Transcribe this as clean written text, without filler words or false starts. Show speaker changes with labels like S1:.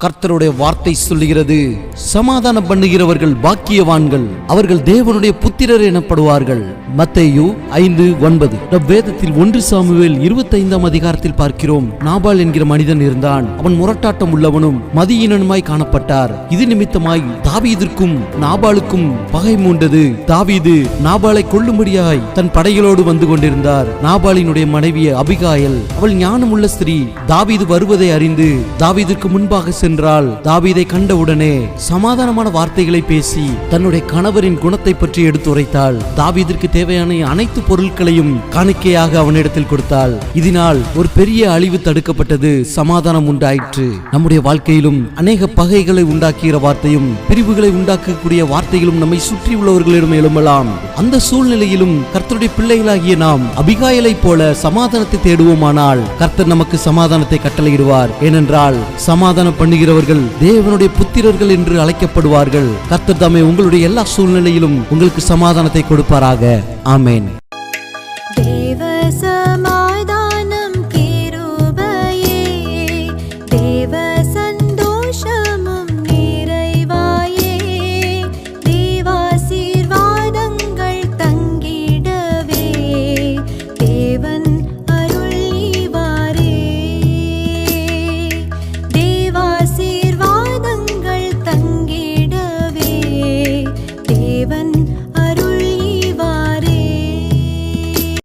S1: கர்த்தருடைய வார்த்தை சொல்லுகிறது, சமாதானம் பண்ணுகிறவர்கள் பாக்கியவான்கள், அவர்கள் தேவனுடைய புத்திரர் எனப்படுவார்கள். மத்தேயு 5:9. வேதத்தில் 1 சாமுவேல் 25ஆம் அதிகாரத்தில் பார்க்கிறோம். நாபால் என்கிற மனிதன் இருந்தான். அவன் முரட்டாட்டம் உள்ளவனும் மதியீனனுமாய் காணப்பட்டார். இது நிமித்தமாய் தாவீதிற்கும் நாபாலுக்கும் பகை மூண்டது. தாவீது நாபாலை கொல்லும்படியாய் தன் படைகளோடு வந்து கொண்டிருந்தார். நாபாலினுடைய மனைவி அபிகாயல், அவள் ஞானமுள்ள ஸ்திரீ. தாவீது வருவதை அறிந்து தாவீதிற்கு முன்பாக சென்றாள். தாவீதை கண்டவுடனே சமாதானமான வார்த்தைகளை பேசி தன்னுடைய கணவரின் குணத்தை பற்றி எடுத்துரைத்தாள். தாவீதிற்கு தேவையான அனைத்து பொருட்களையும் காணிக்கையாக அவனிடத்தில் கொடுத்தாள். இதனால் ஒரு பெரிய அழிவு தடுக்கப்பட்டது, சமாதானம் உண்டாயிற்று. நம்முடைய வாழ்க்கையிலும் அநேக பகைகளை உண்டாக்குகிற வார்த்தையும் பிரிவுகளை உண்டாக்கக்கூடிய வார்த்தைகளும் நம்மை சுற்றி உள்ளவர்களிடம் எழும்பலாம். அந்த சூழ்நிலையிலும் கர்த்தருடைய பிள்ளைகளாகிய நாம் அபிகாயலை போல சமாதானத்தை தேடுவோமானால் கர்த்தர் நமக்கு சமாதானத்தை கட்டளையிடுவார். ஏனென்றால் சமாதானம் பண்ணுகிறவர்கள் தேவனுடைய புத்திரர்கள் என்று அழைக்கப்படுவார்கள். கர்த்தர் தாமே உங்களுடைய எல்லா சூழ்நிலையிலும் உங்களுக்கு சமாதானத்தை கொடுப்பாராக. ஆமென்.